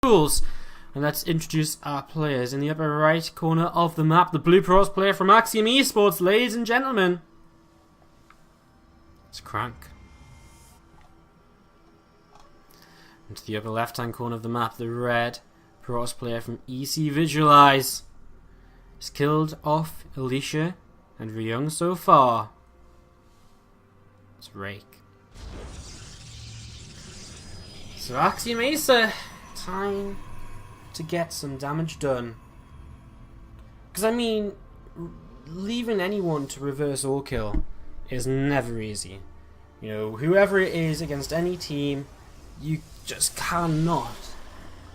rules. And let's introduce our players. In the upper right corner of the map, the blue pros player from Axiom Esports, ladies and gentlemen. It's CranK. And to the upper left hand corner of the map, the red pros player from ECVisualize. He's killed off Alicia and Ryung so far. It's Rake. So Axiom Acer, time to get some damage done. Because I mean, leaving anyone to reverse all kill is never easy. You know, whoever it is against any team, you just cannot.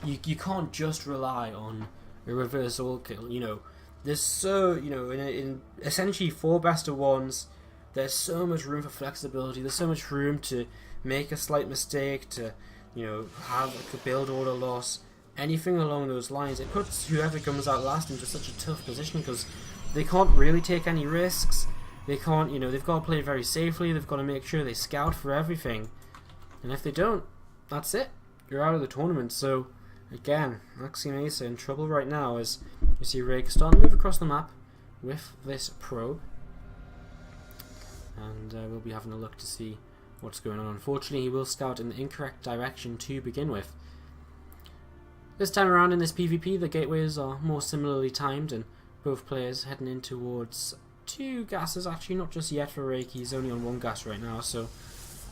You can't just rely on a reverse all kill. You know, there's so, you know, in essentially 4 best of 1s, there's so much room for flexibility. There's so much room to make a slight mistake, to, you know, have like a build order loss, anything along those lines. It puts whoever comes out last into such a tough position because they can't really take any risks. They can't, you know, they've got to play very safely. They've got to make sure they scout for everything. And if they don't, that's it. You're out of the tournament. So, again, Axiom Acer in trouble right now as you see Rake starting to move across the map with this probe. And we'll be having a look to see what's going on. Unfortunately, he will scout in the incorrect direction to begin with. This time around in this PvP, the gateways are more similarly timed, and both players heading in towards 2 gases. Actually, not just yet for Rake. He's only on 1 gas right now, so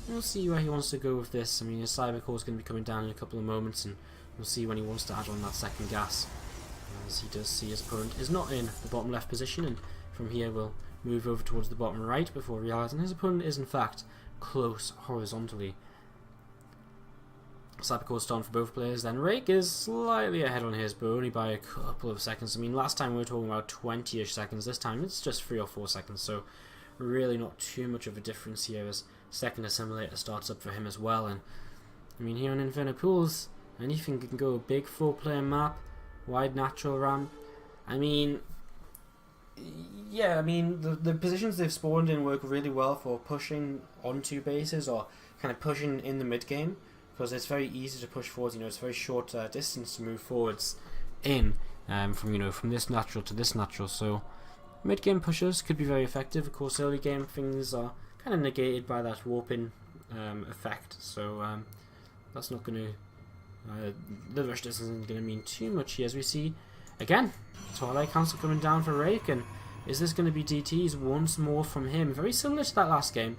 we'll see where he wants to go with this. I mean, his cyber core is going to be coming down in a couple of moments, and we'll see when he wants to add on that 2nd gas, as he does see his opponent is not in the bottom left position, and from here we'll move over towards the bottom right before realising his opponent is in fact close horizontally. Cyber core starting for both players. Then Rake is slightly ahead on his, but only by a couple of seconds. I mean, last time we were talking about 20-ish seconds. This time it's just 3 or 4 seconds, so really not too much of a difference here as 2nd assimilator starts up for him as well. And I mean, here in Inferno Pools, anything can go. Big 4-player map, wide natural ramp. I mean, yeah, I mean, the positions they've spawned in work really well for pushing onto bases or kind of pushing in the mid game, because it's very easy to push forwards. You know, it's a very short distance to move forwards in from this natural to this natural. So mid game pushes could be very effective. Of course, early game things are kind of negated by that warping effect. So that's not going to the rush distance isn't going to mean too much here. As we see again, Twilight Council coming down for Rake, and is this going to be DTs once more from him? Very similar to that last game,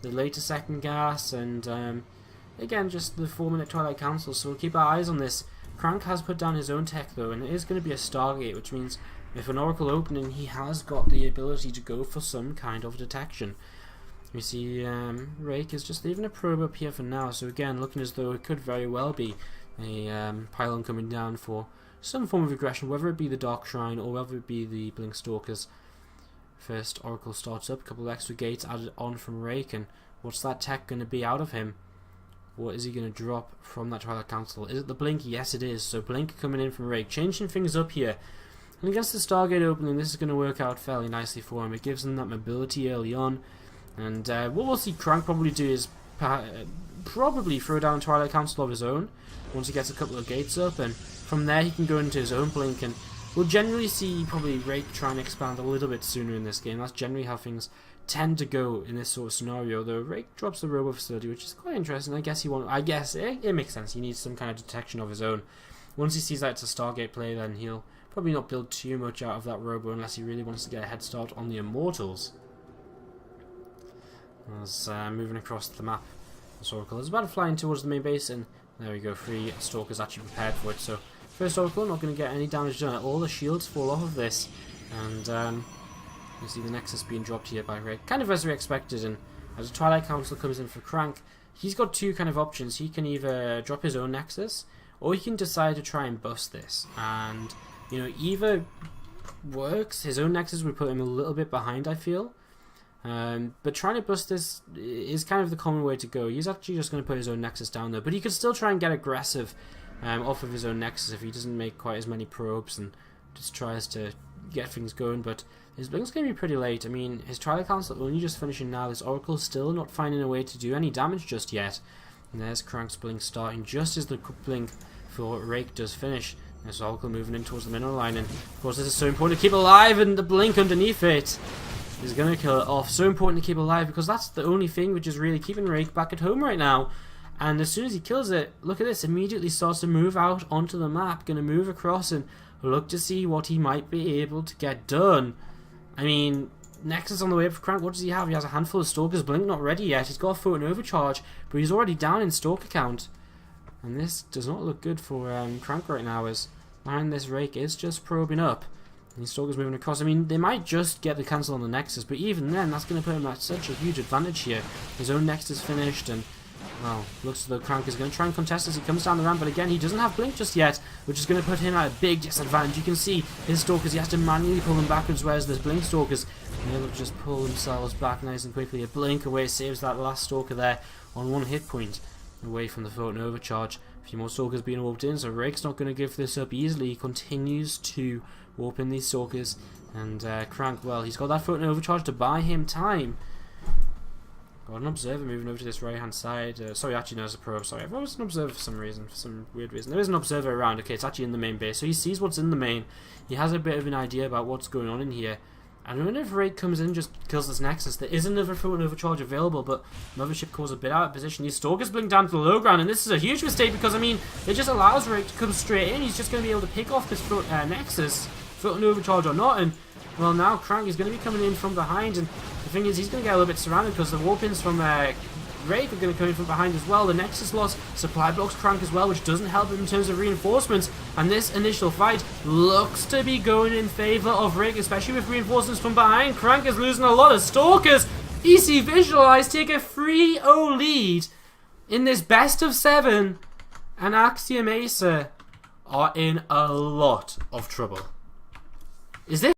the later 2nd gas, and again, just the 4-minute Twilight Council, so we'll keep our eyes on this. CranK has put down his own tech though, and it is going to be a Stargate, which means if an Oracle opening, he has got the ability to go for some kind of detection. We see Rake is just leaving a probe up here for now, so again, looking as though it could very well be a pylon coming down for some form of aggression, whether it be the Dark Shrine or whether it be the Blink Stalkers. First Oracle starts up, a couple of extra gates added on from Rake, and what's that tech going to be out of him? What is he going to drop from that Twilight Council? Is it the Blink? Yes, it is. So Blink coming in from Rake, changing things up here. And against the Stargate opening, this is going to work out fairly nicely for him. It gives him that mobility early on. And what we'll see CranK probably do is probably throw down Twilight Council of his own once he gets a couple of gates up. And from there, he can go into his own Blink. And we'll generally see probably Rake try and expand a little bit sooner in this game. That's generally how things tend to go in this sort of scenario, though Rake drops the Robo Facility, which is quite interesting. I guess it makes sense. He needs some kind of detection of his own. Once he sees that it's a Stargate play, then he'll probably not build too much out of that Robo unless he really wants to get a head start on the Immortals. As moving across the map, this Oracle is about to fly in towards the main base, and there we go, 3 Stalkers actually prepared for it. So first Oracle not going to get any damage done at all. The shields fall off of this, and you see the Nexus being dropped here by Rake, kind of as we expected. And as the Twilight Council comes in for CranK, he's got 2 kind of options. He can either drop his own Nexus, or he can decide to try and bust this. And, you know, either works. His own Nexus would put him a little bit behind, I feel. But trying to bust this is kind of the common way to go. He's actually just going to put his own Nexus down there. But he could still try and get aggressive off of his own Nexus if he doesn't make quite as many probes and just tries to get things going. But his Blink's going to be pretty late. I mean, his Twilight Council only just finishing now. This Oracle's still not finding a way to do any damage just yet. And there's CranK's Blink starting just as the Blink before Rake does finish. There's Oracle moving in towards the mineral line, and of course this is so important to keep alive, and the blink underneath it is going to kill it off. So important to keep alive because that's the only thing which is really keeping Rake back at home right now. And as soon as he kills it, look at this, immediately starts to move out onto the map, going to move across and look to see what he might be able to get done. I mean, Nexus on the way up for CranK. What does he have? He has a handful of Stalkers. Blink not ready yet. He's got a photon overcharge, but he's already down in Stalker count. And this does not look good for CranK right now, as behind this Rake is just probing up. And these Stalkers moving across. I mean, they might just get the cancel on the Nexus, but even then, that's going to put him at such a huge advantage here. His own Nexus finished, and well, looks as though CranK is going to try and contest as he comes down the ramp, but again, he doesn't have Blink just yet, which is going to put him at a big disadvantage. You can see his Stalkers, he has to manually pull them backwards, whereas the Blink Stalkers, they'll just pull themselves back nice and quickly. A blink away saves that last Stalker there on 1 hit point, away from the photon overcharge. A few more Stalkers being warped in, so Rake's not going to give this up easily. He continues to warp in these Stalkers, and CranK, well, he's got that photon overcharge to buy him time. Got an observer moving over to this right hand side. Sorry, actually no, it's a probe. Sorry, I thought it was an observer for some reason, for some weird reason. There is an observer around. Okay, it's actually in the main base, so he sees what's in the main. He has a bit of an idea about what's going on in here. I don't know if Rake comes in and just kills this Nexus. There is another photon overcharge available, but Mothership calls a bit out of position. These Stalkers blink down to the low ground, and this is a huge mistake because, I mean, it just allows Rake to come straight in. He's just going to be able to pick off this Nexus, photon overcharge or not, and well, now CranK is going to be coming in from behind, and the thing is, he's going to get a little bit surrounded because the warp-ins from Rake are going to come in from behind as well. The Nexus loss supply blocks CranK as well, which doesn't help him in terms of reinforcements, and this initial fight looks to be going in favour of Rake, especially with reinforcements from behind. CranK is losing a lot of Stalkers. ECVisualize take a 3-0 lead in this best of 7, and Axiom Acer are in a lot of trouble. Is this